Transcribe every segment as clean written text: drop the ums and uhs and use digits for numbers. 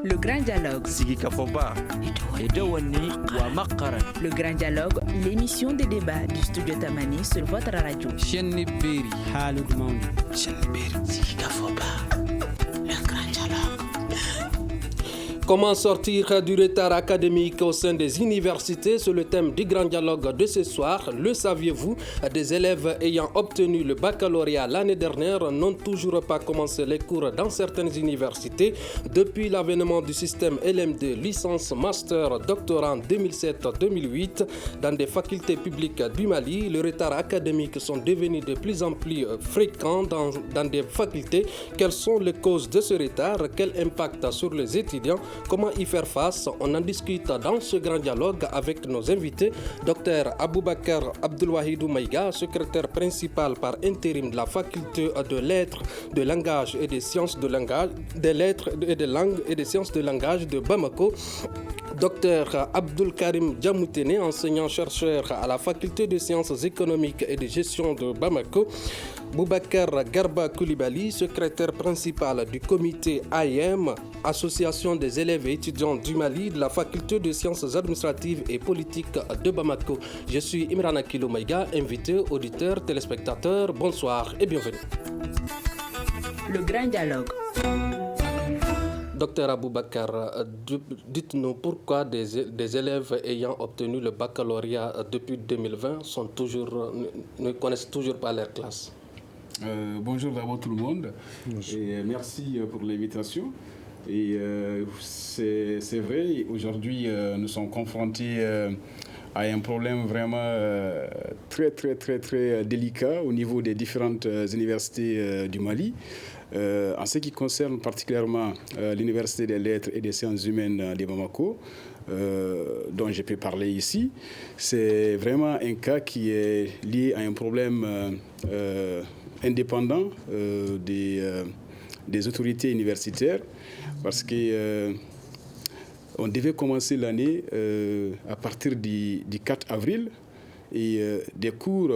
Le grand dialogue. Sigi Kafoba. Edouani Wamakaran. Le grand dialogue, l'émission des débats du studio Tamani sur votre radio. Chenni Beri. Halud Maoudi. Chenni Beri. Sigi Kafoba. Le grand dialogue. Comment sortir du retard académique au sein des universités? C'est le thème du grand dialogue de ce soir. Le saviez-vous? Des élèves ayant obtenu le baccalauréat l'année dernière n'ont toujours pas commencé les cours dans certaines universités. Depuis l'avènement du système LMD, licence, master, doctorat 2007-2008, dans des facultés publiques du Mali, les retards académiques sont devenus de plus en plus fréquents dans des facultés. Quelles sont les causes de ce retard? Quel impact sur les étudiants? Comment y faire face? On en discute dans ce grand dialogue avec nos invités. Dr Aboubakar Abdelwahidou Maïga, secrétaire principal par intérim de la faculté de lettres, de langage et des sciences de langage, des lettres et des langues et des sciences de langage de Bamako. Dr Abdul Karim Djamoutene, enseignant-chercheur à la faculté de sciences économiques et de gestion de Bamako. Boubacar Garba Koulibaly, secrétaire principal du comité AIM, Association des élèves et étudiants du Mali, de la faculté de sciences administratives et politiques de Bamako. Je suis Imran Akilo Maïga, invité, auditeur, téléspectateur. Bonsoir et bienvenue. Le grand dialogue. Docteur Aboubakar, dites-nous pourquoi des élèves ayant obtenu le baccalauréat depuis 2020 ne connaissent toujours pas leur classe. Bonjour d'abord tout le monde. Et merci pour l'invitation. Et c'est vrai, aujourd'hui nous sommes confrontés à un problème vraiment très délicat au niveau des différentes universités du Mali. En ce qui concerne particulièrement l'Université des lettres et des sciences humaines de Bamako, dont je peux parler ici, c'est vraiment un cas qui est lié à un problème indépendant des autorités universitaires, parce que on devait commencer l'année à partir du 4 avril. Et des cours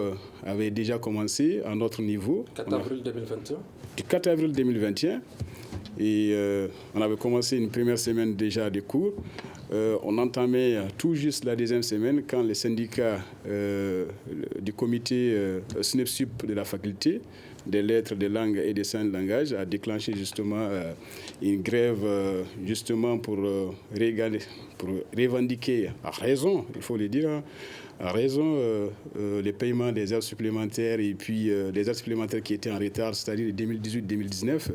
avaient déjà commencé à notre niveau. 4 avril 2021. Du 4 avril 2021. Et on avait commencé une première semaine déjà des cours. On entamait tout juste la deuxième semaine quand les syndicats du comité SNEPSUP de la faculté des lettres, des langues et des sciences de langage a déclenché justement une grève justement pour revendiquer, à raison, il faut le dire, à raison les paiements des heures supplémentaires et puis les heures supplémentaires qui étaient en retard, c'est-à-dire 2018-2019,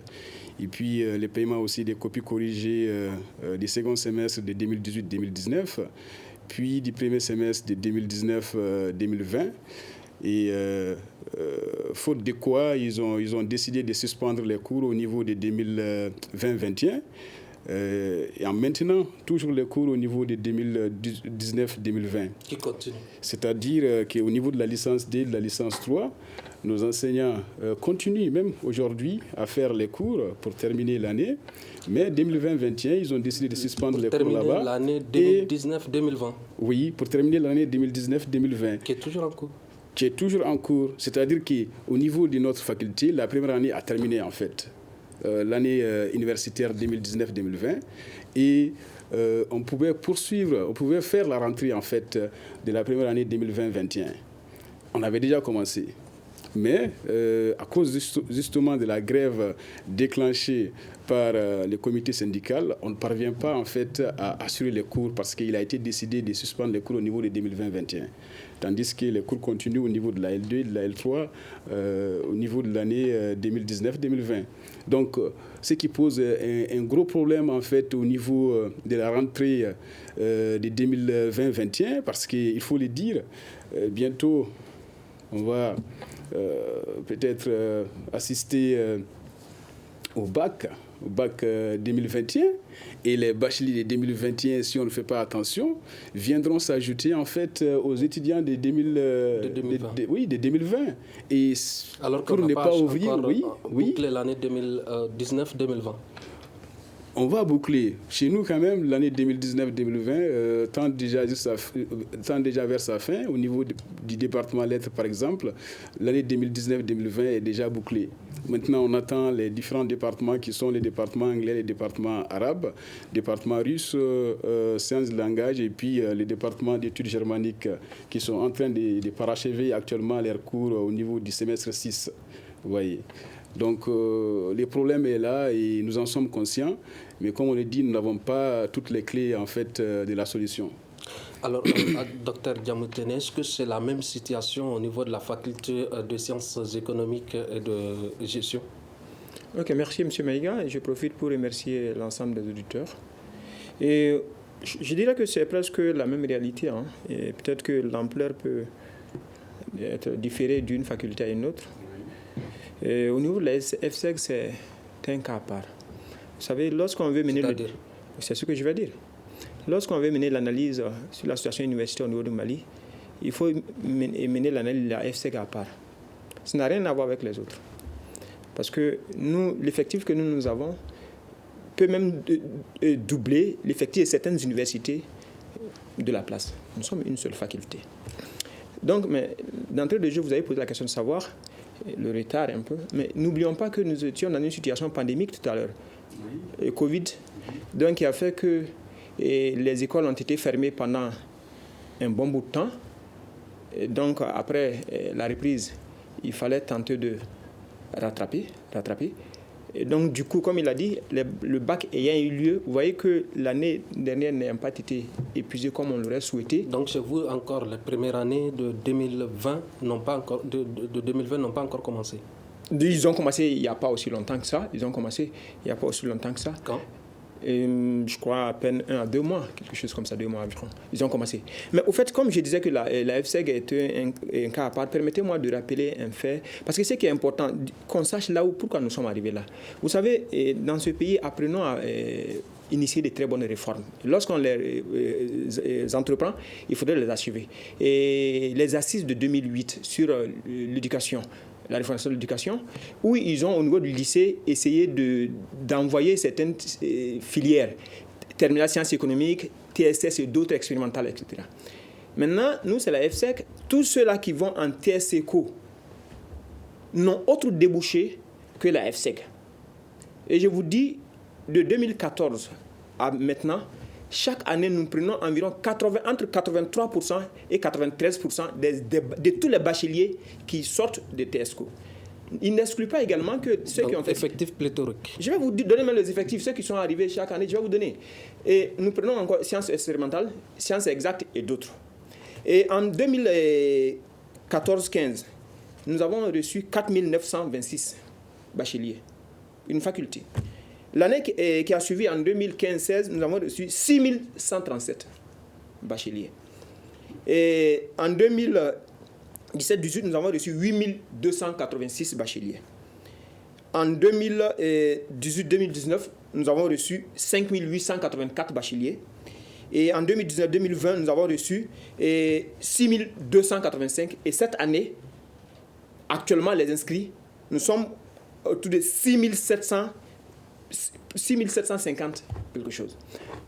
et puis les paiements aussi des copies corrigées du second semestre de 2018-2019, puis du premier semestre de 2019-2020. Et faute de quoi, ils ont décidé de suspendre les cours au niveau de 2020-2021. Et en maintenant toujours les cours au niveau de 2019-2020. Qui continue. C'est-à-dire qu'au niveau de la licence D, de la licence 3, nos enseignants continuent même aujourd'hui à faire les cours pour terminer l'année. Mais 2020-2021, ils ont décidé de suspendre les cours là-bas. Pour terminer l'année 2019-2020. Oui, pour terminer l'année 2019-2020. Qui est toujours en cours. Qui est toujours en cours. C'est-à-dire qu'au niveau de notre faculté, la première année a terminé en fait. L'année universitaire 2019-2020 et on pouvait poursuivre, on pouvait faire la rentrée en fait de la première année 2020-21. On avait déjà commencé. Mais à cause justement de la grève déclenchée par le comité syndical, on ne parvient pas en fait à assurer les cours parce qu'il a été décidé de suspendre les cours au niveau de 2020-21. Tandis que les cours continuent au niveau de la L2 et de la L3 au niveau de l'année 2019-2020. Donc, ce qui pose un gros problème en fait au niveau de la rentrée de 2020-21 parce qu'il faut le dire, bientôt on va peut-être assister au bac 2021 et les bacheliers de 2021, si on ne fait pas attention, viendront s'ajouter en fait aux étudiants de 2020. Et alors qu'on n'a pas ouvrir, bouclé l'année 2019-2020. On va boucler. Chez nous, quand même, l'année 2019-2020 tend déjà vers sa fin. Au niveau du département lettres, par exemple, l'année 2019-2020 est déjà bouclée. Maintenant, on attend les différents départements qui sont les départements anglais, les départements arabes, départements russes, sciences de langage, et puis les départements d'études germaniques qui sont en train de parachever actuellement leurs cours au niveau du semestre 6. Vous voyez. Donc, le problème est là et nous en sommes conscients. Mais comme on le dit, nous n'avons pas toutes les clés, en fait, de la solution. Alors, Dr Diamoutene, est-ce que c'est la même situation au niveau de la faculté de sciences économiques et de gestion? Ok, merci M. Maïga. Je profite pour remercier l'ensemble des auditeurs. Et je dirais que c'est presque la même réalité. Hein. Et peut-être que l'ampleur peut être différée d'une faculté à une autre. Et au niveau de la FSEG, c'est un cas à part. Vous savez, lorsqu'on veut mener... C'est ce que je vais dire. Lorsqu'on veut mener l'analyse sur la situation universitaire au niveau du Mali, il faut mener l'analyse de la FSEG à part. Ça n'a rien à voir avec les autres. Parce que nous, l'effectif que nous avons peut même doubler l'effectif de certaines universités de la place. Nous sommes une seule faculté. Donc, mais d'entrée de jeu, vous avez posé la question de savoir le retard un peu. Mais n'oublions pas que nous étions dans une situation pandémique tout à l'heure. Le Covid, donc qui a fait que les écoles ont été fermées pendant un bon bout de temps. Et donc après la reprise, il fallait tenter de rattraper. Et donc du coup, comme il a dit, le bac ayant eu lieu, vous voyez que l'année dernière n'a pas été épuisée comme on l'aurait souhaité. Donc chez vous, encore les premières années de 2020 n'ont pas encore, de 2020 n'ont pas encore commencé? Ils ont commencé il n'y a pas aussi longtemps que ça. Quand? Je crois à peine 1 à 2 mois, quelque chose comme ça, 2 mois environ. Ils ont commencé. Mais au fait, comme je disais que la FSEG était un cas à part, permettez-moi de rappeler un fait, parce que ce qui est important, qu'on sache pourquoi nous sommes arrivés là. Vous savez, dans ce pays, apprenons à initier de très bonnes réformes. Lorsqu'on les entreprend, il faudrait les achever. Et les assises de 2008 sur l'éducation, la réforme de l'éducation, où ils ont, au niveau du lycée, essayé d'envoyer certaines filières, terminale sciences économiques, TSS et d'autres expérimentales, etc. Maintenant, nous, c'est la FSEC. Tous ceux-là qui vont en TS Éco n'ont autre débouché que la FSEC. Et je vous dis, de 2014 à maintenant, chaque année, nous prenons environ entre 83% et 93% de tous les bacheliers qui sortent de TSCO. Il n'exclut pas également que ceux qui ont fait... Effectif pléthorique. Je vais vous donner même les effectifs, ceux qui sont arrivés chaque année, je vais vous donner. Et nous prenons encore sciences expérimentales, sciences exactes et d'autres. Et en 2014-15, nous avons reçu 4 926 bacheliers, une faculté. L'année qui a suivi, en 2015-16, nous avons reçu 6 137 bacheliers. Et en 2017-18, nous avons reçu 8 286 bacheliers. En 2018-2019, nous avons reçu 5 884 bacheliers. Et en 2019-2020, nous avons reçu 6 285. Et cette année, actuellement, les inscrits, nous sommes autour de 6 750 quelque chose.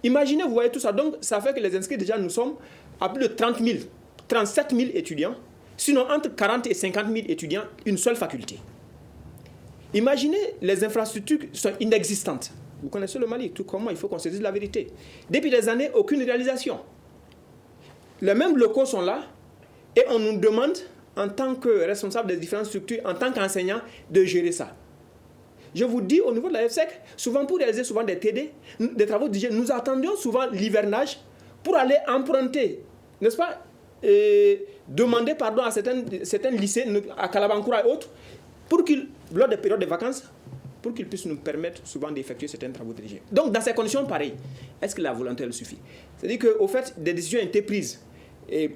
Imaginez, vous voyez tout ça. Donc, ça fait que les inscrits, déjà, nous sommes à plus de 37 000 étudiants. Sinon, entre 40 et 50 000 étudiants, une seule faculté. Imaginez, les infrastructures sont inexistantes. Vous connaissez le Mali, tout comment il faut qu'on se dise la vérité. Depuis des années, aucune réalisation. Les mêmes locaux sont là et on nous demande, en tant que responsable des différentes structures, en tant qu'enseignant, de gérer ça. Je vous dis, au niveau de la FSEC, souvent pour réaliser souvent des TD, des travaux dirigés, nous attendions souvent l'hivernage pour aller emprunter, n'est-ce pas, demander pardon à certains lycées, à Kalabankoura et autres, pour qu'ils, lors des périodes de vacances, pour qu'ils puissent nous permettre souvent d'effectuer certains travaux dirigés. Donc, dans ces conditions pareilles, est-ce que la volonté elle suffit? C'est-à-dire qu'au fait, des décisions ont été prises. Et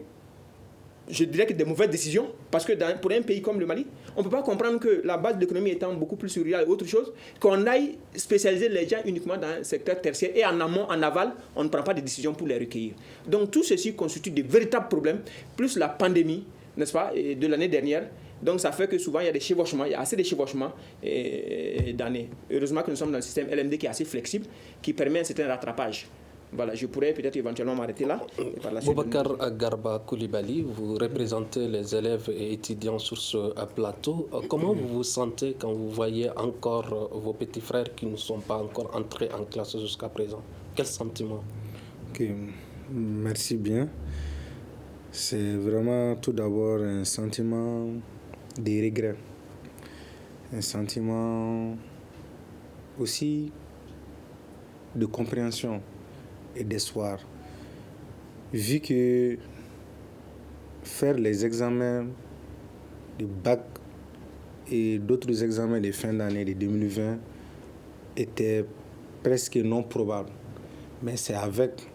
je dirais que des mauvaises décisions, parce que pour un pays comme le Mali, on ne peut pas comprendre que la base de l'économie étant beaucoup plus rurale et autre chose, qu'on aille spécialiser les gens uniquement dans le secteur tertiaire et en amont, en aval, on ne prend pas de décisions pour les recueillir. Donc tout ceci constitue de véritables problèmes, plus la pandémie, n'est-ce pas, de l'année dernière. Donc ça fait que souvent il y a des chevauchements, il y a assez de chevauchements d'années. Heureusement que nous sommes dans le système LMD qui est assez flexible, qui permet un certain rattrapage. Voilà, je pourrais peut-être éventuellement m'arrêter là. Boubacar Garba Koulibaly, vous représentez les élèves et étudiants sur ce plateau. Comment vous vous sentez quand vous voyez encore vos petits frères qui ne sont pas encore entrés en classe jusqu'à présent? Quel sentiment? Ok, merci bien. C'est vraiment tout d'abord un sentiment de regret. Un sentiment aussi de compréhension et d'espoir. Vu que faire les examens de bac et d'autres examens de fin d'année de 2020 était presque non probable. Mais c'est avec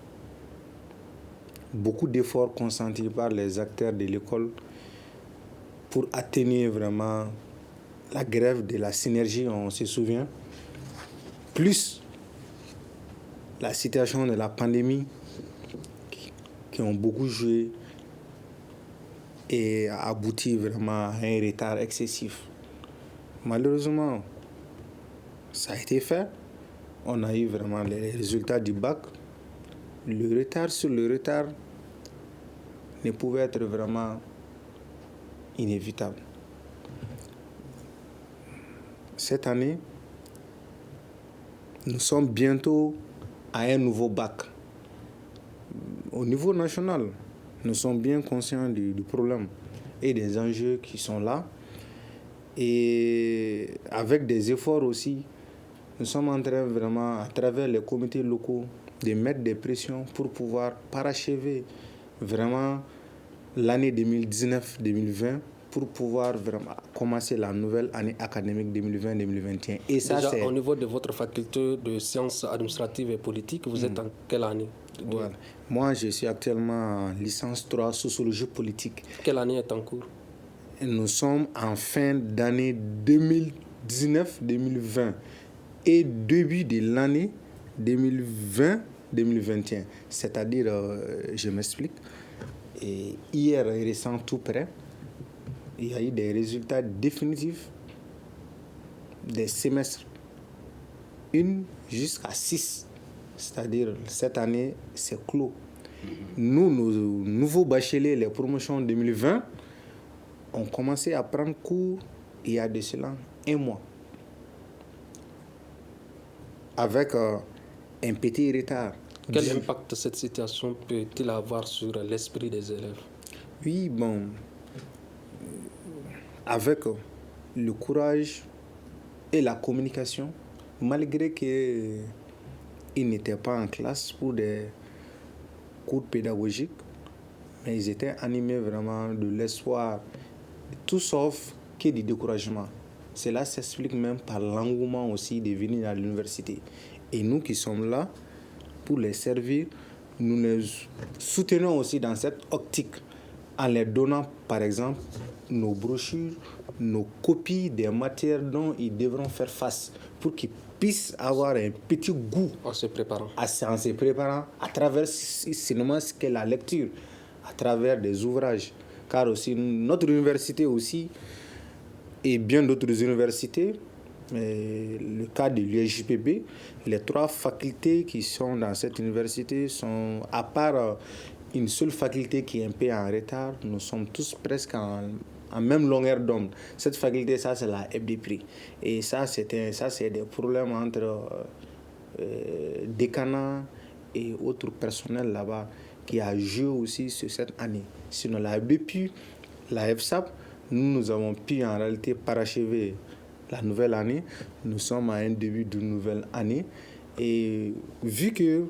beaucoup d'efforts consentis par les acteurs de l'école pour atténuer vraiment la grève de la synergie, on se souvient, plus la situation de la pandémie qui ont beaucoup joué et a abouti vraiment à un retard excessif. Malheureusement, ça a été fait. On a eu vraiment les résultats du bac. Le retard sur le retard ne pouvait être vraiment inévitable. Cette année, nous sommes bientôt à un nouveau bac. Au niveau national, nous sommes bien conscients du problème et des enjeux qui sont là. Et avec des efforts aussi, nous sommes en train vraiment, à travers les comités locaux, de mettre des pressions pour pouvoir parachever vraiment l'année 2019-2020 pour pouvoir vraiment commencer la nouvelle année académique 2020-2021. Et ça, déjà, c'est au niveau de votre faculté de sciences administratives et politiques, vous êtes en quelle année? Voilà. Moi, je suis actuellement en licence 3 sociologie politique. Quelle année est en cours? Nous sommes en fin d'année 2019-2020 et début de l'année 2020-2021. C'est-à-dire, je m'explique, et hier récent tout près, il y a eu des résultats définitifs des semestres 1 jusqu'à 6. C'est-à-dire, cette année, c'est clos. Nous, nos nouveaux bacheliers, les promotions 2020, ont commencé à prendre cours il y a de cela 1 mois. Avec un petit retard. Quel impact cette situation peut-il avoir sur l'esprit des élèves? Oui, bon, avec le courage et la communication, malgré qu'ils n'étaient pas en classe pour des cours pédagogiques, mais ils étaient animés vraiment de l'espoir, tout sauf que du découragement. Cela s'explique même par l'engouement aussi de venir à l'université. Et nous qui sommes là pour les servir, nous les soutenons aussi dans cette optique en les donnant, par exemple, nos brochures, nos copies des matières dont ils devront faire face pour qu'ils puissent avoir un petit goût en se préparant à travers seulement ce qu'est la lecture, à travers des ouvrages. Car aussi, notre université aussi, et bien d'autres universités, le cas de l'USJPB, les 3 facultés qui sont dans cette université sont, à part une seule faculté qui est un peu en retard, nous sommes tous presque en même longueur d'onde. Cette faculté, ça c'est la FDPRI. Et ça c'est des problèmes entre décanat et autres personnels là-bas qui a joué aussi sur cette année. Sinon, depuis la FSAP, nous avons pu en réalité parachever la nouvelle année. Nous sommes à un début d'une nouvelle année. Et vu que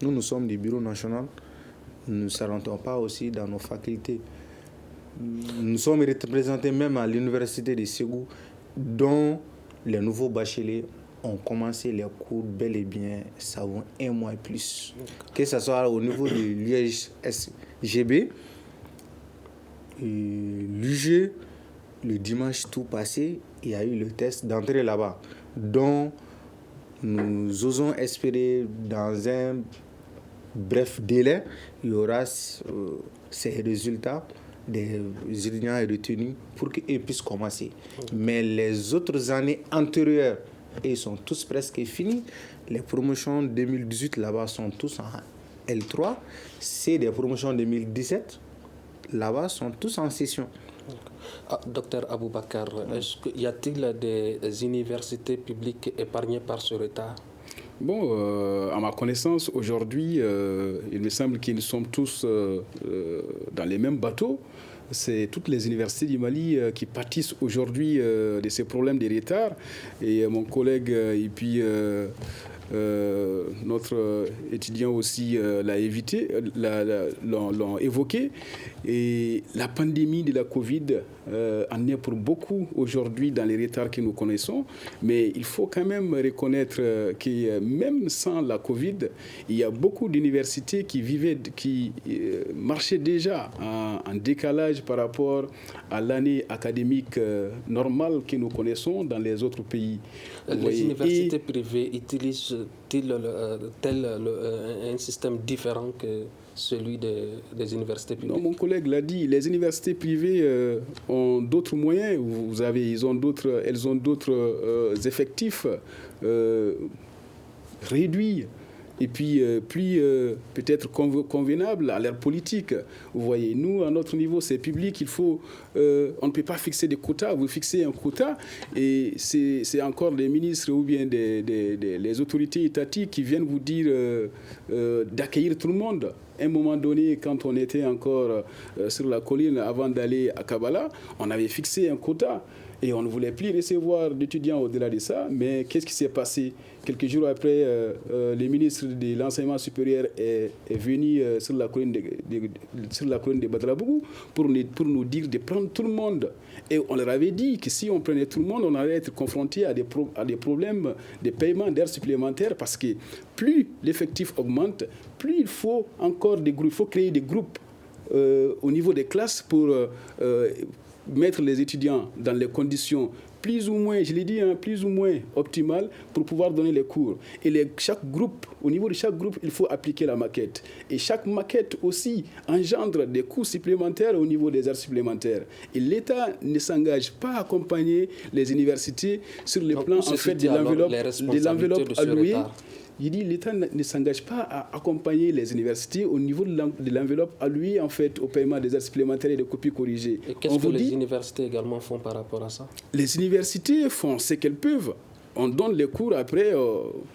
nous sommes du bureau national, nous ne s'arrêtons pas aussi dans nos facultés. Nous sommes représentés même à l'université de Ségou, dont les nouveaux bacheliers ont commencé les cours bel et bien, ça vaut 1 mois et plus. Que ce soit au niveau de l'USGB, l'UG, le dimanche tout passé, il y a eu le test d'entrée là-bas, dont nous osons espérer dans un bref délai, il y aura ces résultats des étudiants retenus pour qu'ils puissent commencer. Mais les autres années antérieures, ils sont tous presque finis. Les promotions 2018 là-bas sont tous en L3. C'est des promotions 2017 là-bas sont tous en session. Docteur Aboubakar, y a-t-il des universités publiques épargnées par ce retard? Bon, à ma connaissance, aujourd'hui, il me semble qu'ils sommes tous dans les mêmes bateaux. C'est toutes les universités du Mali qui pâtissent aujourd'hui de ces problèmes de retard. Et mon collègue et puis notre étudiant aussi l'ont évoqué. Et la pandémie de la Covid en est pour beaucoup aujourd'hui dans les retards que nous connaissons. Mais il faut quand même reconnaître que même sans la Covid, il y a beaucoup d'universités qui marchaient déjà en décalage par rapport à l'année académique normale que nous connaissons dans les autres pays. Les universités privées utilisent-ils un système différent que celui des universités publiques? Non, mon collègue l'a dit, les universités privées ont d'autres moyens. Elles ont d'autres effectifs réduits et puis plus peut-être convenables à leur politique. Vous voyez, nous, à notre niveau, c'est public, on ne peut pas fixer des quotas. Vous fixez un quota et c'est encore les ministres ou bien les autorités étatiques qui viennent vous dire d'accueillir tout le monde. À un moment donné, quand on était encore sur la colline avant d'aller à Kabbalah, on avait fixé un quota et on ne voulait plus recevoir d'étudiants au-delà de ça. Mais qu'est-ce qui s'est passé? Quelques jours après, le ministre de l'enseignement supérieur est venu sur la colline de Badrabougou pour nous dire de prendre tout le monde. Et on leur avait dit que si on prenait tout le monde, on allait être confronté à des problèmes de paiement d'heures supplémentaires parce que plus l'effectif augmente, plus il faut encore des groupes, il faut créer des groupes au niveau des classes pour mettre les étudiants dans les conditions plus ou moins, je l'ai dit, plus ou moins optimales pour pouvoir donner les cours. Et chaque groupe, au niveau de chaque groupe, il faut appliquer la maquette. Et chaque maquette aussi engendre des coûts supplémentaires au niveau des heures supplémentaires. Et l'État ne s'engage pas à accompagner les universités sur le plan en fait, de l'enveloppe allouée. Il dit l'État ne s'engage pas à accompagner les universités au niveau de l'enveloppe allouée en fait, au paiement des heures supplémentaires et des copies corrigées. Et qu'est-ce que les universités également font par rapport à ça? Les universités font ce qu'elles peuvent. On donne les cours, après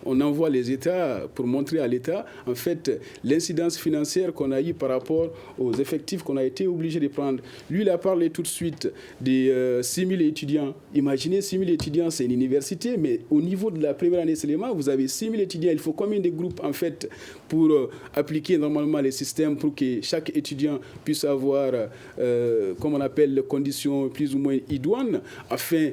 on envoie les États pour montrer à l'État en fait l'incidence financière qu'on a eue par rapport aux effectifs qu'on a été obligé de prendre. Lui, il a parlé tout de suite des 6 000 étudiants. Imaginez 6 000 étudiants, c'est une université, mais au niveau de la première année seulement, vous avez 6 000 étudiants. Il faut combien de groupes en fait pour appliquer normalement les systèmes pour que chaque étudiant puisse avoir, comme on appelle, les conditions plus ou moins idoines afin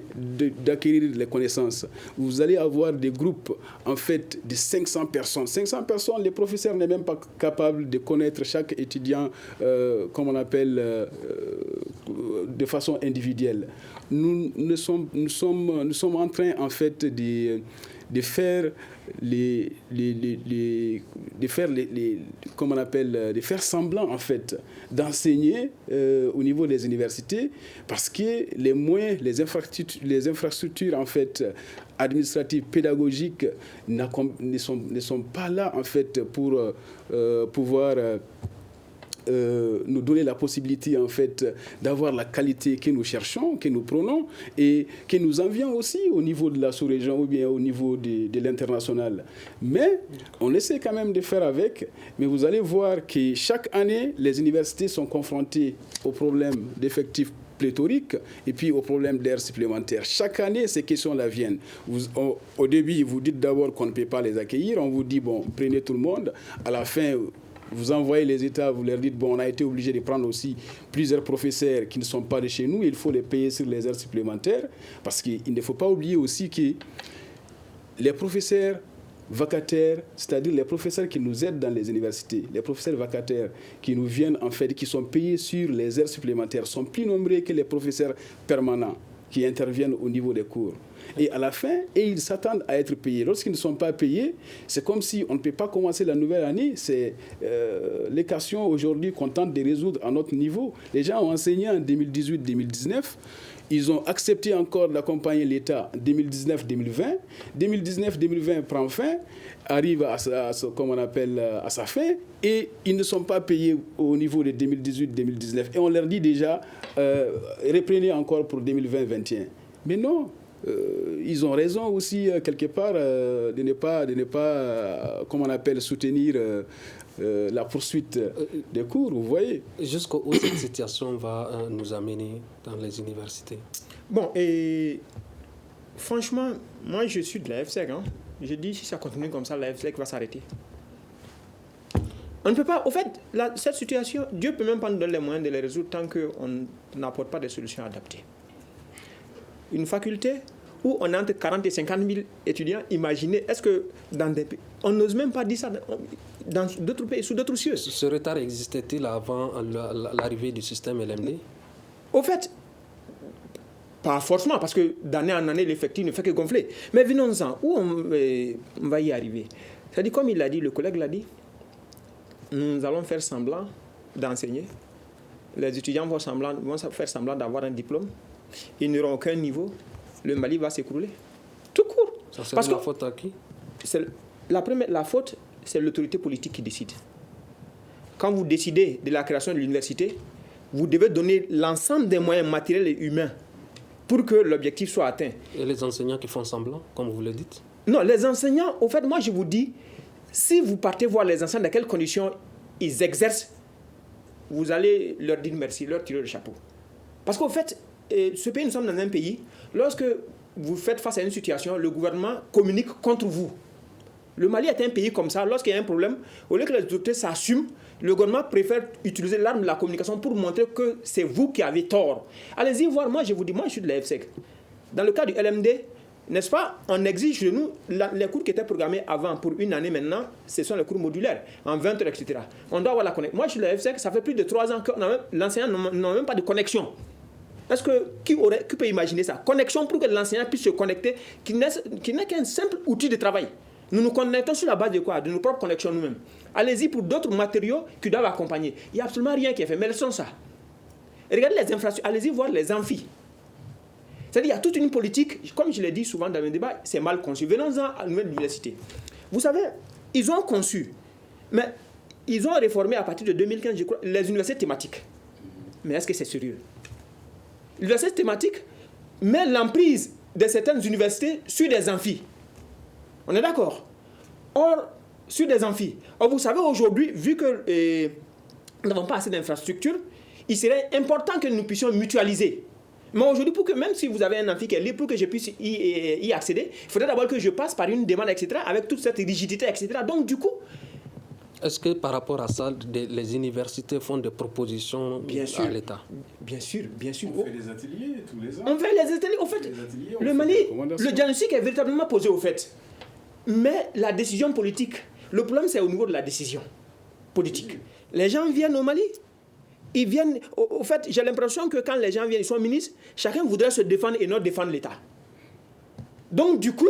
d'acquérir les connaissances. Vous allez avoir des groupes en fait de 500 personnes. 500 personnes, les professeurs n'est même pas capable de connaître chaque étudiant, comme on appelle, de façon individuelle. Nous sommes en train en fait de faire de faire semblant en fait d'enseigner au niveau des universités parce que les moyens, les infrastructures en fait administratives, pédagogiques ne sont pas là en fait pour pouvoir nous donner la possibilité en fait d'avoir la qualité que nous cherchons, que nous prenons et que nous envions aussi au niveau de la sous-région ou bien au niveau de l'international. Mais on essaie quand même de faire avec, mais vous allez voir que chaque année, les universités sont confrontées aux problèmes d'effectifs pléthoriques et puis aux problèmes d'air supplémentaires. Chaque année, ces questions-là viennent. Au début, vous dites d'abord qu'on ne peut pas les accueillir, on vous dit, bon, prenez tout le monde. À la fin, vous envoyez les États, vous leur dites, bon, on a été obligé de prendre aussi plusieurs professeurs qui ne sont pas de chez nous, il faut les payer sur les heures supplémentaires, parce qu'il ne faut pas oublier aussi que les professeurs vacataires, c'est-à-dire les professeurs qui nous aident dans les universités, les professeurs vacataires qui nous viennent en fait, qui sont payés sur les heures supplémentaires, sont plus nombreux que les professeurs permanents qui interviennent au niveau des cours. Et à la fin, ils s'attendent à être payés. Lorsqu'ils ne sont pas payés, c'est comme si on ne peut pas commencer la nouvelle année. C'est l'équation aujourd'hui qu'on tente de résoudre à notre niveau. Les gens ont enseigné en 2018-2019. Ils ont accepté encore d'accompagner l'État 2019-2020. 2019-2020 prend fin, arrive à sa fin, et ils ne sont pas payés au niveau de 2018-2019. Et on leur dit déjà, reprenez encore pour 2020-2021. Mais non, ils ont raison aussi, quelque part, de ne pas soutenir la poursuite des cours, vous voyez. Jusqu'où cette situation va nous amener dans les universités? Bon, et franchement, moi je suis de la FSEC. Je dis, si ça continue comme ça, la FSEC va s'arrêter. On ne peut pas, au fait, cette situation, Dieu ne peut même pas nous donner les moyens de les résoudre tant qu'on n'apporte pas des solutions adaptées. Une faculté où on a entre 40 et 50 000 étudiants, imaginez, est-ce que dans des pays, on n'ose même pas dire ça dans d'autres pays, sous d'autres cieux. Ce retard existait-il avant l'arrivée du système LMD? Au fait, pas forcément, parce que d'année en année, l'effectif ne fait que gonfler. Mais venons-en, où on va y arriver? C'est-à-dire, comme il l'a dit, le collègue l'a dit, nous allons faire semblant d'enseigner. Les étudiants vont faire semblant d'avoir un diplôme. Ils n'auront aucun niveau. Le Mali va s'écrouler. Tout court. Ça serait la faute à qui? La faute, c'est l'autorité politique qui décide. Quand vous décidez de la création de l'université, vous devez donner l'ensemble des moyens matériels et humains pour que l'objectif soit atteint. Et les enseignants qui font semblant, comme vous le dites? Non, les enseignants, au fait, moi je vous dis, si vous partez voir les enseignants dans quelles conditions ils exercent, vous allez leur dire merci, leur tirer le chapeau. Parce qu'au fait, ce pays, nous sommes dans un pays, lorsque vous faites face à une situation, le gouvernement communique contre vous. Le Mali est un pays comme ça, lorsqu'il y a un problème, au lieu que les autorités s'assument, le gouvernement préfère utiliser l'arme de la communication pour montrer que c'est vous qui avez tort. Allez-y voir, moi je vous dis, moi je suis de la FSEC. Dans le cas du LMD, n'est-ce pas, on exige de nous, les cours qui étaient programmés avant pour une année maintenant, ce sont les cours modulaires, en 20 heures, etc. On doit avoir la connexion. Moi je suis de la FSEC, ça fait plus de 3 ans que l'enseignant n'a même pas de connexion. Est-ce que qui peut imaginer ça? Connexion pour que l'enseignant puisse se connecter, qui n'est qu'un simple outil de travail. Nous nous connectons sur la base de quoi? De nos propres connexions nous-mêmes. Allez-y pour d'autres matériaux qui doivent accompagner. Il n'y a absolument rien qui est fait, mais laissons ça. Et regardez les infrastructures, allez-y voir les amphis. C'est-à-dire qu'il y a toute une politique, comme je l'ai dit souvent dans mes débats, c'est mal conçu. Venons-en à la nouvelle université. Vous savez, ils ont conçu, mais ils ont réformé à partir de 2015, je crois, les universités thématiques. Mais est-ce que c'est sérieux? L'université thématique met l'emprise de certaines universités sur des amphis. On est d'accord? Or, sur des amphis. Or, vous savez, aujourd'hui, vu que nous n'avons pas assez d'infrastructures, il serait important que nous puissions mutualiser. Mais aujourd'hui, pour que même si vous avez un amphi qui est libre, pour que je puisse y accéder, il faudrait d'abord que je passe par une demande, etc., avec toute cette rigidité, etc. Donc, du coup... Est-ce que par rapport à ça, les universités font des propositions à l'État? Bien sûr, bien sûr. On fait des ateliers tous les ans. On fait les ateliers. Au fait, le Mali, le diagnostic est véritablement posé au fait. Mais la décision politique, le problème c'est au niveau de la décision politique. Les gens viennent au Mali, ils viennent, au fait, j'ai l'impression que quand les gens viennent, ils sont ministres, chacun voudrait se défendre et non défendre l'État. Donc du coup,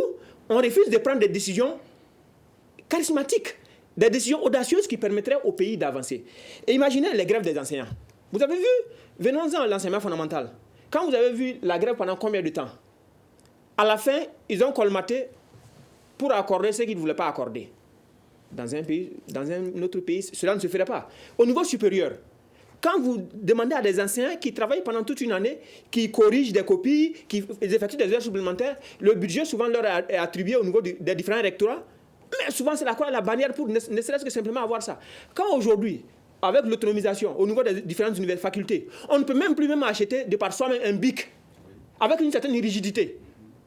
on refuse de prendre des décisions charismatiques, des décisions audacieuses qui permettraient au pays d'avancer. Et imaginez les grèves des enseignants. Vous avez vu? Venons-en à l'enseignement fondamental. Quand vous avez vu la grève pendant combien de temps? À la fin, ils ont colmaté pour accorder ce qu'ils ne voulaient pas accorder. Dans un autre pays, cela ne se ferait pas. Au niveau supérieur, quand vous demandez à des enseignants qui travaillent pendant toute une année, qui corrigent des copies, qui effectuent des heures supplémentaires, le budget souvent leur est attribué au niveau des différents rectorats, mais souvent c'est la bannière pour ne serait-ce que simplement avoir ça. Quand aujourd'hui, avec l'autonomisation au niveau des différentes facultés, on ne peut même plus acheter de par soi-même un bic avec une certaine rigidité.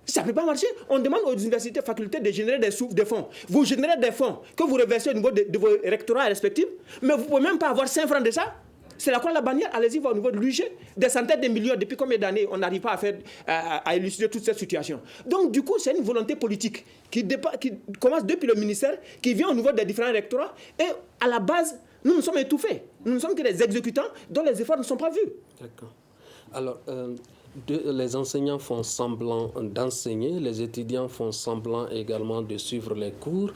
Ça ne peut pas marcher. On demande aux universités, facultés de générer des fonds. Vous générez des fonds que vous reversez au niveau de vos rectorats respectifs, mais vous ne pouvez même pas avoir 5 francs de ça. C'est la bannière. Allez-y voir au niveau de l'UG. Des centaines de millions. Depuis combien d'années on n'arrive pas à élucider toute cette situation? Donc, du coup, c'est une volonté politique qui commence depuis le ministère, qui vient au niveau des différents rectorats. Et à la base, nous sommes étouffés. Nous ne sommes que des exécutants dont les efforts ne sont pas vus. D'accord. Alors, Les enseignants font semblant d'enseigner, les étudiants font semblant également de suivre les cours.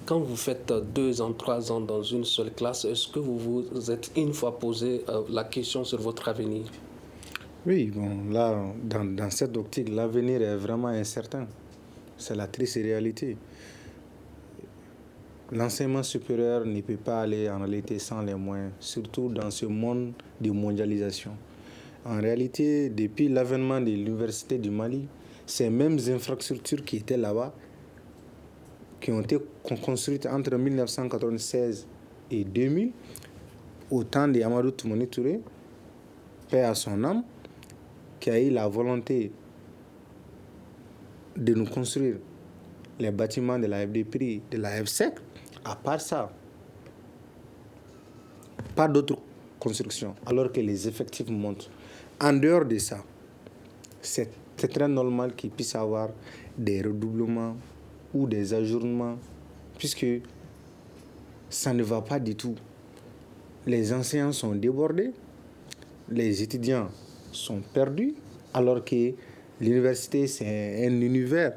Quand vous faites 2 ans, 3 ans dans une seule classe, est-ce que vous vous êtes une fois posé la question sur votre avenir? Oui, bon, là, dans cette optique, l'avenir est vraiment incertain. C'est la triste réalité. L'enseignement supérieur ne peut pas aller en réalité sans les moyens, surtout dans ce monde de mondialisation. En réalité, depuis l'avènement de l'Université du Mali, ces mêmes infrastructures qui étaient là-bas, qui ont été construites entre 1996 et 2000, au temps de Amadou Toumani Touré, paix à son âme, qui a eu la volonté de nous construire les bâtiments de la FDPRI, de la FSEC. À part ça, pas d'autres constructions, alors que les effectifs montent. En dehors de ça, c'est très normal qu'il puisse y avoir des redoublements ou des ajournements, puisque ça ne va pas du tout. Les enseignants sont débordés, les étudiants sont perdus, alors que l'université, c'est un univers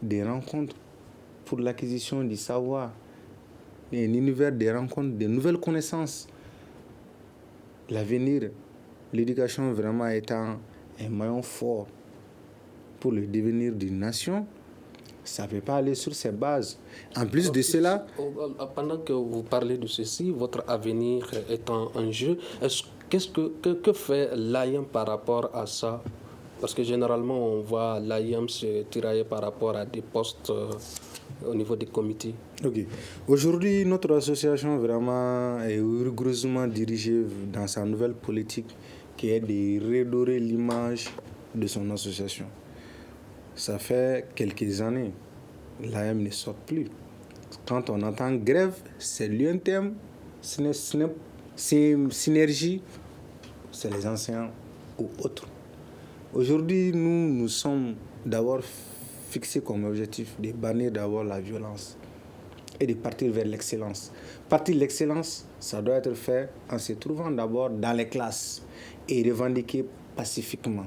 de rencontres pour l'acquisition du savoir, un univers de rencontres, de nouvelles connaissances. L'avenir, l'éducation vraiment étant un maillon fort pour le devenir d'une nation, ça ne peut pas aller sur ces bases. En plus de cela... Pendant que vous parlez de ceci, votre avenir étant en jeu, que fait l'AIEM par rapport à ça? Parce que généralement, on voit l'AIEM se tirailler par rapport à des postes au niveau des comités. Ok. Aujourd'hui, notre association vraiment est rigoureusement dirigée dans sa nouvelle politique qui est de redorer l'image de son association. Ça fait quelques années, l'AIEM ne sort plus. Quand on entend grève, c'est l'UNTM, c'est synergie, c'est les enseignants ou autres. Aujourd'hui, nous sommes d'abord fixés comme objectif de bannir d'abord la violence et de partir vers l'excellence. Partir de l'excellence, ça doit être fait en se trouvant d'abord dans les classes et revendiquer pacifiquement.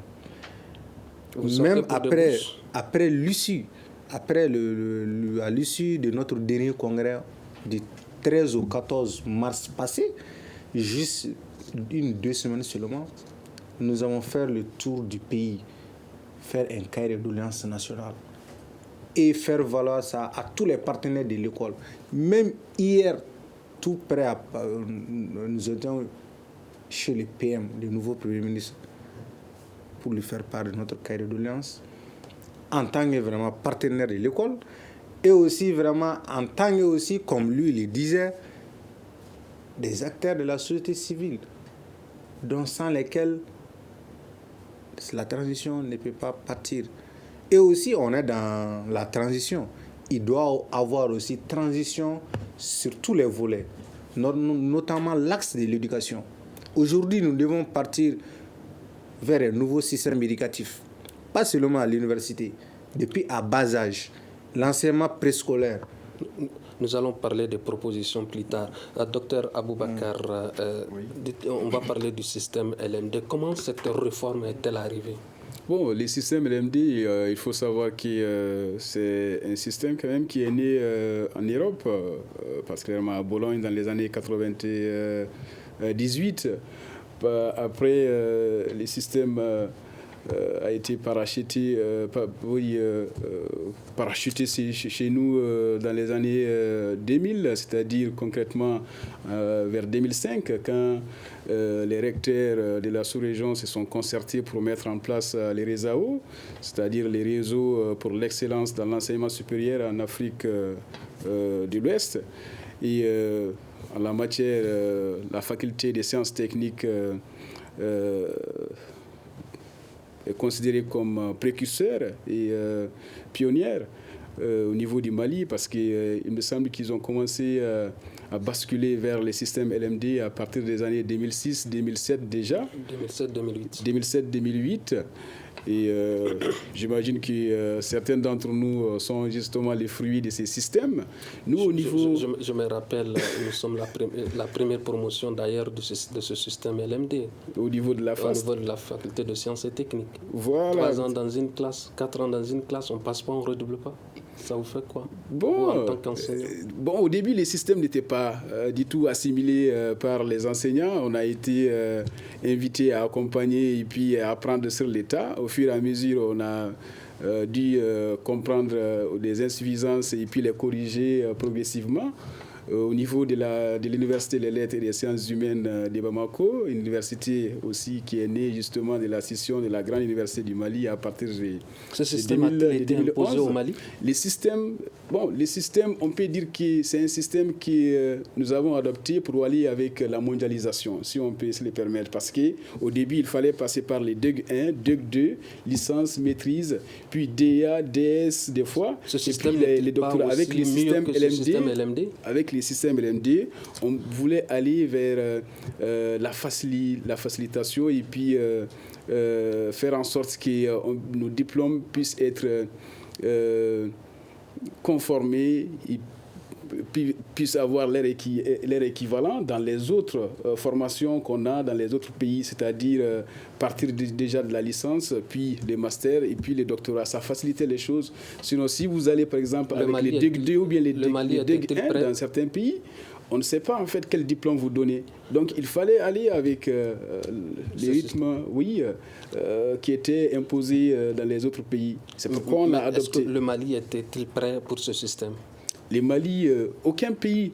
Même après l'issue, à l'issue de notre dernier congrès du 13 au 14 mars passé, juste 1-2 semaines seulement, nous avons fait le tour du pays, faire un cahier de doléances national et faire valoir ça à tous les partenaires de l'école. Même hier, tout près, nous étions chez le PM, le nouveau Premier ministre, pour lui faire part de notre cahier de doléances, en tant que vraiment partenaire de l'école, et aussi vraiment en tant que aussi, comme lui le disait, des acteurs de la société civile, dont sans lesquels la transition ne peut pas partir. Et aussi, on est dans la transition. Il doit avoir aussi transition sur tous les volets, notamment l'axe de l'éducation. Aujourd'hui, nous devons partir vers un nouveau système éducatif, pas seulement à l'université, depuis à bas âge, l'enseignement préscolaire. Nous allons parler des propositions plus tard. Docteur Aboubakar, on va parler du système LMD. Comment cette réforme est-elle arrivée? Bon, le système LMD, il faut savoir que c'est un système quand même qui est né en Europe, particulièrement à Bologne dans les années 98. Après, le système a été parachuté chez nous dans les années 2000, c'est-à-dire concrètement vers 2005, quand les recteurs de la sous-région se sont concertés pour mettre en place les RESAO, c'est-à-dire les réseaux pour l'excellence dans l'enseignement supérieur en Afrique de l'Ouest. Et en la matière, la faculté des sciences techniques est considérée comme précurseur et pionnière au niveau du Mali, parce qu'il me semble qu'ils ont commencé à basculer vers les systèmes LMD à partir des années 2006-2007 déjà. 2007-2008. 2007-2008. Et j'imagine que certains d'entre nous sont justement les fruits de ces systèmes. Nous, au niveau... Je me rappelle, nous sommes la première promotion d'ailleurs de ce système LMD. Au niveau de la FAST. Au niveau de la faculté de sciences et techniques. Voilà. 3 ans dans une classe, 4 ans dans une classe, on ne passe pas, on ne redouble pas. Ça vous fait quoi, bon, vous, en tant qu'enseignant? Au début, les systèmes n'étaient pas du tout assimilés par les enseignants. On a été invités à accompagner et puis à apprendre sur l'État. Au fur et à mesure, on a dû comprendre les insuffisances et puis les corriger progressivement. Au niveau de l'Université des lettres et des sciences humaines de Bamako, une université aussi qui est née justement de la scission de la grande université du Mali à partir de 2011. Ce système a été imposé au Mali? Les systèmes, on peut dire que c'est un système que nous avons adopté pour aller avec la mondialisation, si on peut se le permettre. Parce qu'au début, il fallait passer par les DUG 1, DUG 2, licence, maîtrise, puis DA, DS des fois. Ce système les doctorats avec les systèmes LMD. Avec les systèmes LMD, on voulait aller vers la facilitation et puis faire en sorte que nos diplômes puissent être conformés et puissent avoir leur équivalent dans les autres formations qu'on a dans les autres pays, c'est-à-dire partir déjà de la licence, puis les masters et puis les doctorats. Ça facilitait les choses. Sinon, si vous allez par exemple avec les DUG 2 ou bien les DUG 1 dans certains pays, on ne sait pas en fait quel diplôme vous donnez. Donc il fallait aller avec les rythmes qui étaient imposés dans les autres pays. C'est pourquoi on a adopté. Est-ce que le Mali était-il prêt pour ce système? Les Mali, aucun pays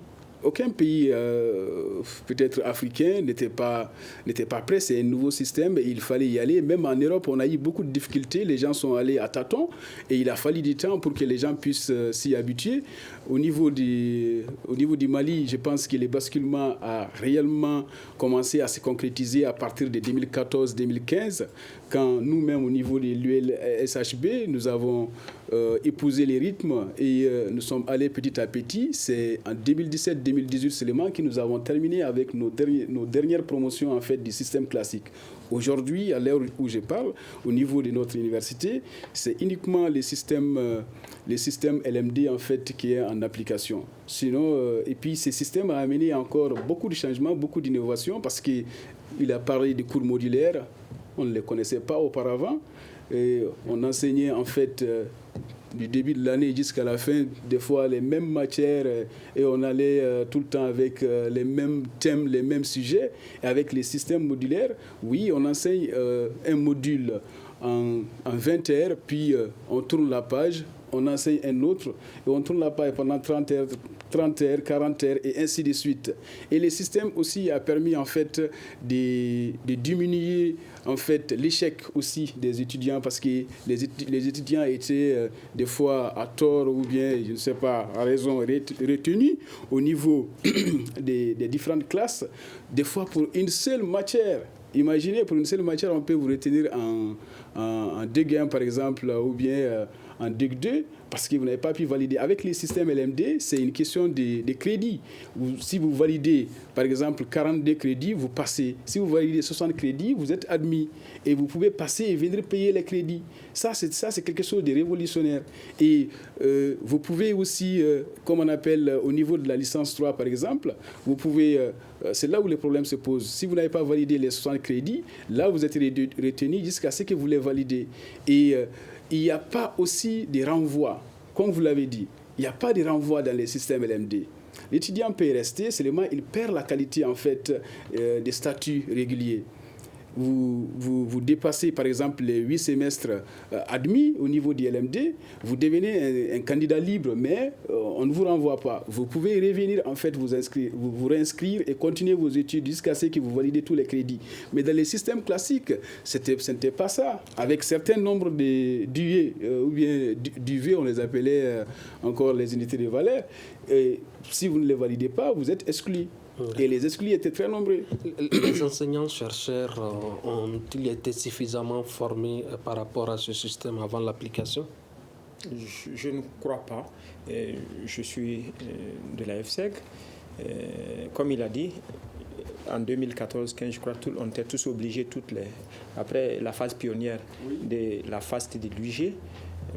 peut-être africain n'était pas prêt. C'est un nouveau système et il fallait y aller. Même en Europe, on a eu beaucoup de difficultés. Les gens sont allés à tâtons et il a fallu du temps pour que les gens puissent s'y habituer. Au niveau du Mali, je pense que le basculement a réellement commencé à se concrétiser à partir de 2014-2015, quand nous-mêmes, au niveau de l'ULSHB, nous avons épousé les rythmes et nous sommes allés petit à petit. C'est en 2017-2018 seulement que nous avons terminé avec nos dernières promotions en fait, du système classique. Aujourd'hui, à l'heure où je parle, au niveau de notre université, c'est uniquement les systèmes LMD en fait, qui est en application. Sinon, et puis ce système a amené encore beaucoup de changements, beaucoup d'innovations, parce qu'il a parlé de cours modulaires. On ne les connaissait pas auparavant. Et on enseignait en fait du début de l'année jusqu'à la fin, des fois les mêmes matières et on allait tout le temps avec les mêmes thèmes, les mêmes sujets. Et avec les systèmes modulaires, oui, on enseigne un module en 20 heures, puis on tourne la page, on enseigne un autre et on tourne la page pendant 30 heures, 40 heures et ainsi de suite. Et le système aussi a permis en fait de diminuer en fait l'échec aussi des étudiants, parce que les étudiants étaient des fois à tort ou bien, je ne sais pas, à raison retenus au niveau des différentes classes, des fois pour une seule matière. Imaginez, pour une seule matière, on peut vous retenir en DUG 1 par exemple, ou bien en DUG 2, parce que vous n'avez pas pu valider. Avec les systèmes LMD, c'est une question de crédits. Si vous validez, par exemple, 42 crédits, vous passez. Si vous validez 60 crédits, vous êtes admis. Et vous pouvez passer et venir payer les crédits. Ça, c'est quelque chose de révolutionnaire. Et vous pouvez aussi, comme on appelle au niveau de la licence 3, par exemple, vous pouvez... c'est là où les problèmes se posent. Si vous n'avez pas validé les 60 crédits, là, vous êtes retenu jusqu'à ce que vous les validez. Et... il n'y a pas aussi de renvoi, comme vous l'avez dit. Il n'y a pas de renvoi dans les systèmes LMD. L'étudiant peut rester, seulement il perd la qualité en fait, des statuts réguliers. Vous dépassez par exemple les 8 semestres admis au niveau du LMD, vous devenez un candidat libre, mais on ne vous renvoie pas. Vous pouvez revenir en fait vous réinscrire et continuer vos études jusqu'à ce que vous validez tous les crédits. Mais dans les systèmes classiques, ce n'était pas ça. Avec certains nombres de d'UE ou bien d'UV, on les appelait encore les unités de valeur. Et si vous ne les validez pas, vous êtes exclu. Et les exclus étaient très nombreux. Les enseignants-chercheurs ont-ils été suffisamment formés par rapport à ce système avant l'application? Je ne crois pas. Je suis de la FSEG. Comme il a dit, en 2014-15, je crois, on était tous obligés, après la phase pionnière de la phase de l'UG,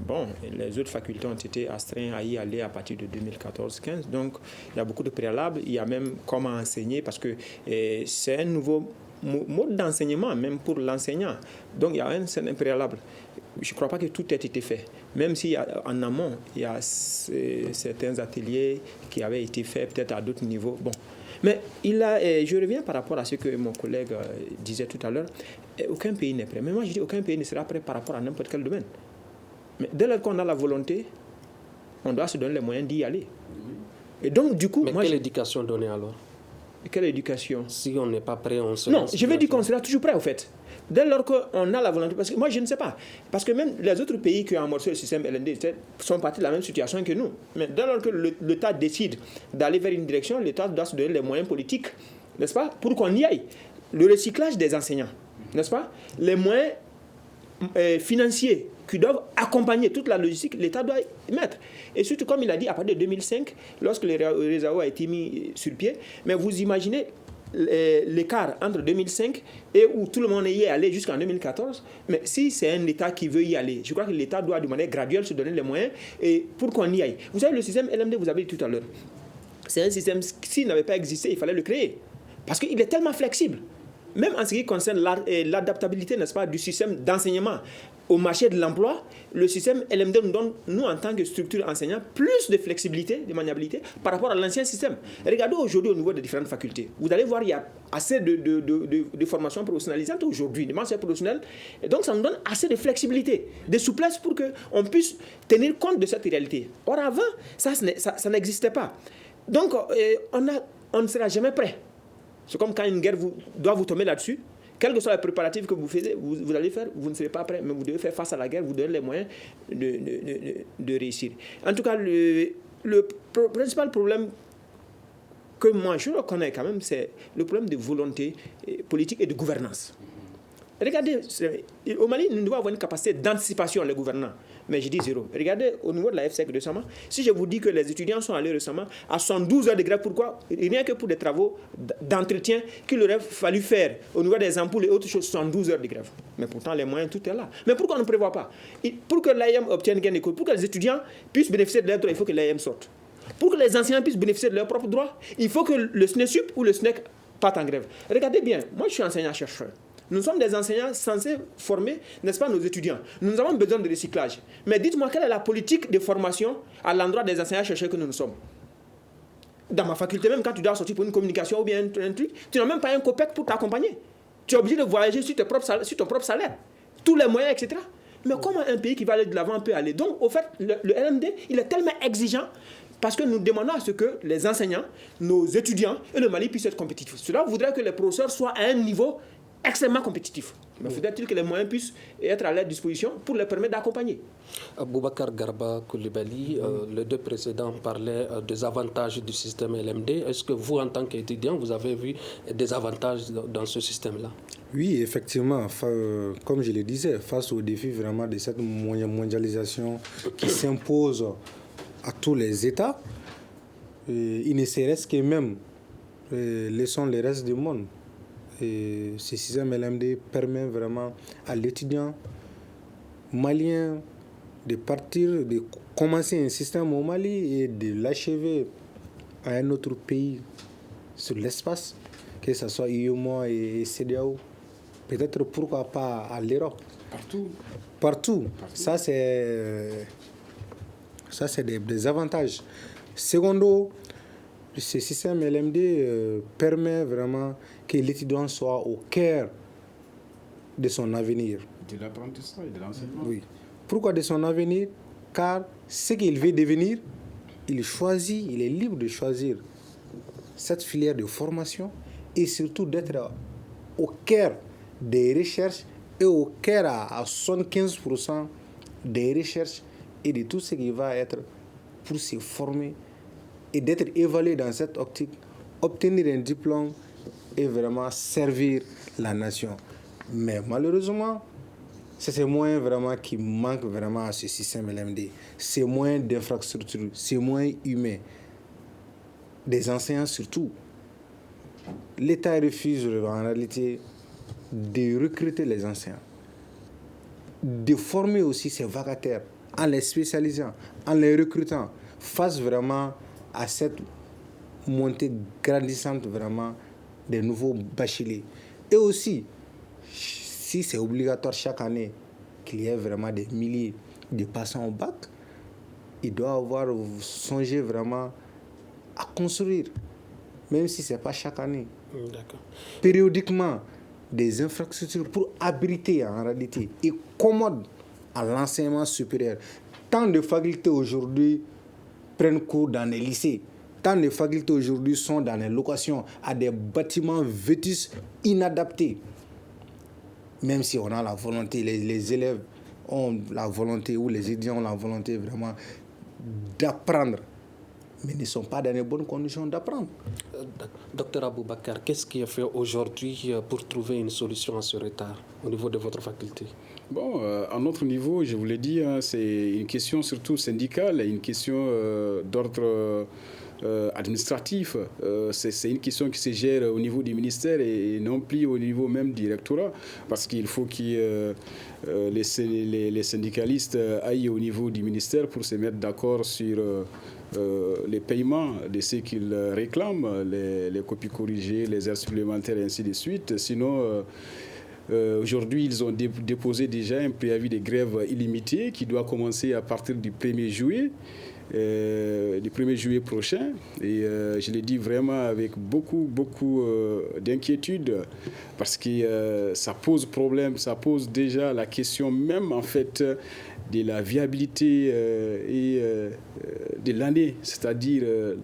bon, les autres facultés ont été astreintes à y aller à partir de 2014-15. Donc, il y a beaucoup de préalables. Il y a même comment enseigner, parce que c'est un nouveau mode d'enseignement, même pour l'enseignant. Donc, il y a un certain préalable. Je ne crois pas que tout ait été fait. Même si en amont, il y a certains ateliers qui avaient été faits peut-être à d'autres niveaux. Bon. Mais je reviens par rapport à ce que mon collègue disait tout à l'heure. Aucun pays n'est prêt. Mais moi, je dis aucun pays ne sera prêt par rapport à n'importe quel domaine. Mais dès lors qu'on a la volonté, on doit se donner les moyens d'y aller. Et donc, du coup... Mais quelle éducation donner alors? Quelle éducation? Si on n'est pas prêt, on se... Non, je veux dire qu'on sera toujours prêt, au fait. Dès lors qu'on a la volonté... Parce que moi, je ne sais pas. Parce que même les autres pays qui ont amorcé le système LND sont partis de la même situation que nous. Mais dès lors que l'État décide d'aller vers une direction, l'État doit se donner les moyens politiques, n'est-ce pas, pour qu'on y aille. Le recyclage des enseignants, n'est-ce pas? Les moyens financiers qui doivent accompagner toute la logistique, l'État doit y mettre. Et surtout, comme il a dit, à partir de 2005, lorsque le RESAO a été mis sur pied, mais vous imaginez l'écart entre 2005 et où tout le monde y est allé jusqu'en 2014. Mais si c'est un État qui veut y aller, je crois que l'État doit de manière graduelle se donner les moyens et pour qu'on y aille. Vous savez, le système LMD, vous avez dit tout à l'heure, c'est un système, s'il n'avait pas existé, il fallait le créer. Parce qu'il est tellement flexible. Même en ce qui concerne l'adaptabilité, n'est-ce pas, du système d'enseignement au marché de l'emploi, le système LMD nous donne, nous, en tant que structure enseignante, plus de flexibilité, de maniabilité par rapport à l'ancien système. Regardez aujourd'hui au niveau des différentes facultés. Vous allez voir, il y a assez de formations professionnalisantes aujourd'hui, de matières professionnelles. Et donc, ça nous donne assez de flexibilité, de souplesse pour qu'on puisse tenir compte de cette réalité. Or, avant, ça n'existait pas. Donc, on ne sera jamais prêt. C'est comme quand une guerre doit vous tomber là-dessus. Quels que soient les préparatifs que vous allez faire, vous ne serez pas prêt, mais vous devez faire face à la guerre, vous donnez les moyens de réussir. En tout cas, le principal problème que moi je reconnais quand même, c'est le problème de volonté politique et de gouvernance. Regardez, au Mali, nous devons avoir une capacité d'anticipation, les gouvernants. Mais je dis zéro. Regardez, au niveau de la FSEC récemment, si je vous dis que les étudiants sont allés récemment à 112 heures de grève, pourquoi? Rien que pour des travaux d'entretien qu'il aurait fallu faire au niveau des ampoules et autres choses, 112 heures de grève. Mais pourtant, les moyens, tout est là. Mais pourquoi on ne prévoit pas? Pour que l'AIM obtienne gain de cause, pour que les étudiants puissent bénéficier de leurs droits, il faut que l'AIM sorte. Pour que les enseignants puissent bénéficier de leurs propres droits, il faut que le SNESUP ou le SNEC parte en grève. Regardez bien, moi je suis enseignant-chercheur. Nous sommes des enseignants censés former, n'est-ce pas, nos étudiants. Nous avons besoin de recyclage. Mais dites-moi, quelle est la politique de formation à l'endroit des enseignants-chercheurs que nous sommes? Dans ma faculté, même quand tu dois sortir pour une communication ou bien un truc, tu n'as même pas un copec pour t'accompagner. Tu es obligé de voyager sur ton propre salaire. Tous les moyens, etc. Mais comment un pays qui va aller de l'avant peut aller? Donc, au fait, le LMD, il est tellement exigeant parce que nous demandons à ce que les enseignants, nos étudiants et le Mali puissent être compétitifs. Cela voudrait que les professeurs soient à un niveau extrêmement compétitif. Mais faudrait-il que les moyens puissent être à leur disposition pour les permettre d'accompagner. Boubacar Garba Koulibaly, les deux précédents parlaient des avantages du système LMD. Est-ce que vous, en tant qu'étudiant, vous avez vu des avantages dans ce système-là? Oui, effectivement, comme je le disais, face au défi vraiment de cette mondialisation qui s'impose à tous les États, il ne se reste que même laissons le reste du monde. Et ce système LMD permet vraiment à l'étudiant malien de commencer un système au Mali et de l'achever à un autre pays sur l'espace, que ce soit UEMOA et CEDEAO, peut-être pourquoi pas à l'Europe. Partout. Ça, c'est des avantages. Secondo, ce système LMD permet vraiment que l'étudiant soit au cœur de son avenir. De l'apprentissage, de l'enseignement. Oui. Pourquoi de son avenir? Car ce qu'il veut devenir, il est libre de choisir cette filière de formation et surtout d'être au cœur des recherches et au cœur à 75% des recherches et de tout ce qui va être pour se former et d'être évalué dans cette optique, obtenir un diplôme et vraiment servir la nation. Mais malheureusement, c'est ces moyens vraiment qui manquent vraiment à ce système LMD. Ces moyens d'infrastructure, ces moyens humains, des enseignants surtout. l'État refuse en réalité de recruter les enseignants, de former aussi ces vacataires en les spécialisant, en les recrutant, face vraiment à cette montée grandissante vraiment des nouveaux bacheliers. Et aussi, si c'est obligatoire chaque année qu'il y ait vraiment des milliers de passants au bac, il doit avoir songé vraiment à construire, même si ce n'est pas chaque année. D'accord. Périodiquement, des infrastructures pour abriter en réalité et commode à l'enseignement supérieur. Tant de facultés aujourd'hui prennent cours dans les lycées. Tant de facultés aujourd'hui sont dans les locations à des bâtiments vétustes inadaptés. Même si on a la volonté, les élèves ont la volonté, ou les étudiants ont la volonté vraiment d'apprendre, mais ne sont pas dans les bonnes conditions d'apprendre. Docteur Aboubakar, qu'est-ce qui est fait aujourd'hui pour trouver une solution à ce retard au niveau de votre faculté? Bon, à notre niveau, je vous l'ai dit, c'est une question surtout syndicale, une question d'ordre administratif. C'est une question qui se gère au niveau du ministère et non plus au niveau même du rectorat, parce qu'il faut que les syndicalistes aillent au niveau du ministère pour se mettre d'accord sur les paiements de ce qu'ils réclament, les copies corrigées, les heures supplémentaires et ainsi de suite. Sinon, aujourd'hui, ils ont déposé déjà un préavis de grève illimité qui doit commencer à partir du 1er juillet. Du 1er juillet prochain, et je l'ai dit vraiment avec beaucoup d'inquiétude, parce que ça pose problème, ça pose déjà la question même en fait de la viabilité et de l'année, c'est-à-dire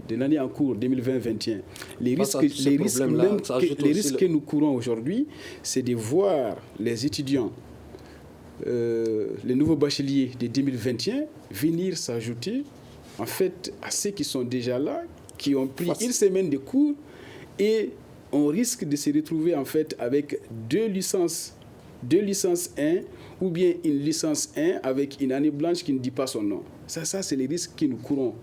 de l'année en cours 2020-2021. Les risques que nous courons aujourd'hui, c'est de voir les étudiants, les nouveaux bacheliers de 2021 venir s'ajouter en fait à ceux qui sont déjà là, qui ont pris une semaine de cours, et on risque de se retrouver en fait avec deux licences 1 ou bien une licence 1 avec une année blanche qui ne dit pas son nom. Ça c'est les risques que nous courons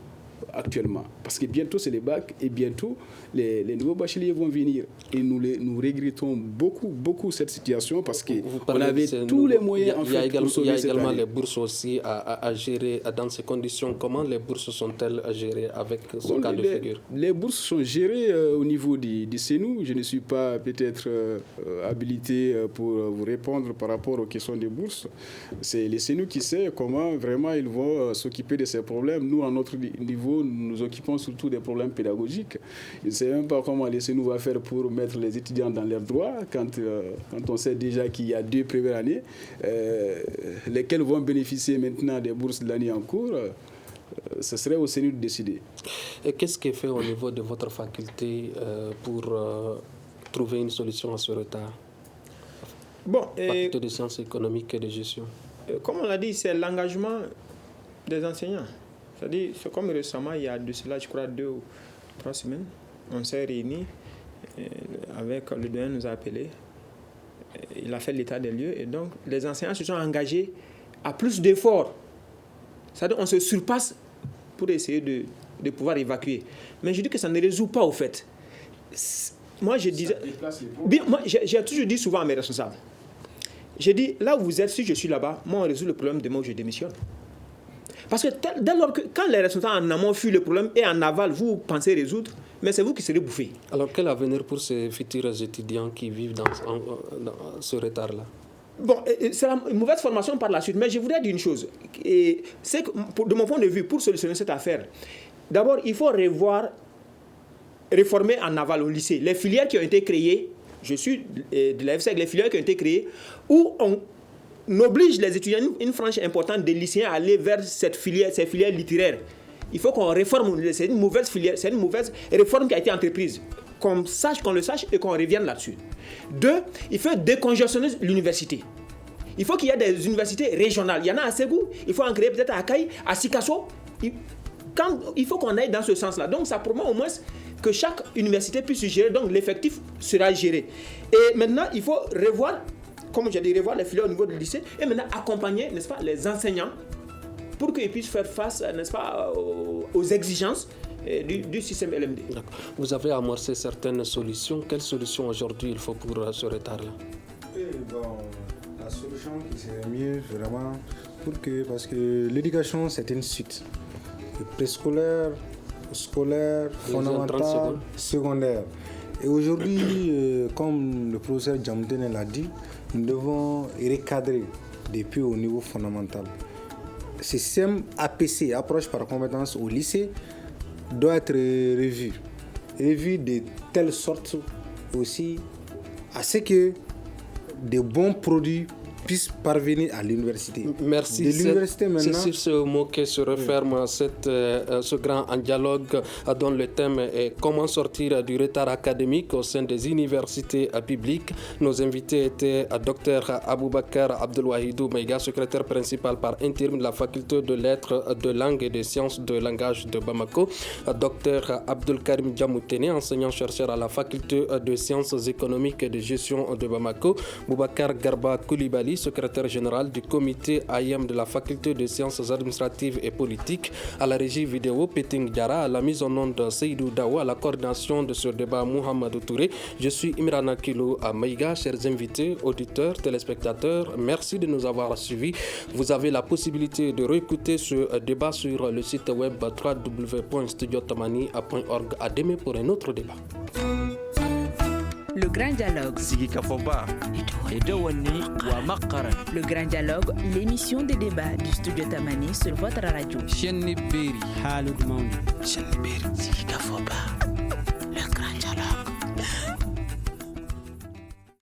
actuellement. Parce que bientôt c'est les bacs et bientôt les nouveaux bacheliers vont venir. Et nous regrettons beaucoup cette situation parce qu'on avait tous les moyens en fait pour sauver cette année. Il y a également les bourses aussi à gérer dans ces conditions. Comment les bourses sont-elles gérées avec ce cas de figure? Les bourses sont gérées au niveau du CENU. Je ne suis pas peut-être habilité pour vous répondre par rapport aux questions des bourses. C'est les CENU qui sait comment vraiment ils vont s'occuper de ces problèmes. Nous, à notre niveau, nous nous occupons surtout des problèmes pédagogiques. Je ne sais même pas comment les CENU va faire pour mettre les étudiants dans leurs droits quand on sait déjà qu'il y a 2 premières années, lesquelles vont bénéficier maintenant des bourses de l'année en cours. Ce serait au CENU de décider. Et qu'est-ce qui est fait au niveau de votre faculté pour trouver une solution à ce retard? Faculté de sciences économiques et de gestion. Comme on l'a dit, c'est l'engagement des enseignants. C'est-à-dire, c'est comme récemment, il y a de cela, je crois, 2 ou 3 semaines, on s'est réunis avec le doyen nous a appelés. Il a fait l'état des lieux et donc les enseignants se sont engagés à plus d'efforts. C'est-à-dire, on se surpasse pour essayer de pouvoir évacuer. Mais je dis que ça ne résout pas au fait. Moi, j'ai toujours dit souvent à mes responsables, j'ai dit, là où vous êtes, si je suis là-bas, moi, on résout le problème demain où je démissionne. Parce que dès lors que, quand les responsables en amont fuient le problème et en aval, vous pensez résoudre, mais c'est vous qui serez bouffés. Alors, quel avenir pour ces futurs étudiants qui vivent dans ce retard-là? Bon, c'est une mauvaise formation par la suite, mais je voudrais dire une chose. C'est que, de mon point de vue, pour solutionner cette affaire, d'abord, il faut réformer en aval au lycée les filières qui ont été créées. Je suis de la FSEC, les filières qui ont été créées, où on oblige les étudiants, une frange importante des lycéens à aller vers ces filières littéraires. Il faut qu'on réforme, c'est une mauvaise filière, c'est une mauvaise réforme qui a été entreprise. Qu'on le sache et qu'on revienne là-dessus. 2, il faut décongestionner l'université. Il faut qu'il y ait des universités régionales. Il y en a à Ségou, il faut en créer peut-être à Kaï, à Sikasso. Il faut qu'on aille dans ce sens-là. Donc ça promet au moins que chaque université puisse se gérer, donc l'effectif sera géré. Et maintenant, il faut revoir, comme j'ai dit, revoir les filières au niveau du lycée et maintenant accompagner, n'est-ce pas, les enseignants pour qu'ils puissent faire face, n'est-ce pas, aux exigences du système LMD. Vous avez amorcé certaines solutions. Quelles solutions aujourd'hui il faut pour ce retard-là? La solution qui serait mieux vraiment parce que l'éducation c'est une suite. Le préscolaire, scolaire, fondamental, secondaire. Et aujourd'hui, comme le professeur Djamoudene l'a dit, nous devons recadrer depuis au niveau fondamental. Le système APC, approche par compétence au lycée, doit être revu de telle sorte aussi à ce que des bons produits puissent parvenir à l'université. Merci. C'est sur ce mot que se referme ce grand dialogue dont le thème est comment sortir du retard académique au sein des universités publiques. Nos invités étaient Dr Aboubakar Abdelwahidou Maïga, secrétaire principal par intérim de la faculté de lettres, de langue et de sciences de langage de Bamako, Dr Abdelkarim Djamoudene, enseignant-chercheur à la faculté de sciences économiques et de gestion de Bamako, Boubacar Garba Koulibaly, secrétaire général du comité AIM de la faculté de sciences administratives et politiques, à la régie vidéo Peting Diara, à la mise en onde Seydou Dawa, à la coordination de ce débat Mohamed Touré. Je suis Imrana Kilo à Maïga. Chers invités, auditeurs, téléspectateurs, merci de nous avoir suivis. Vous avez la possibilité de réécouter ce débat sur le site web www.studiotamani.org. À demain pour un autre débat. Le Grand Dialogue. Le Grand Dialogue, l'émission des débats du studio Tamani sur votre radio.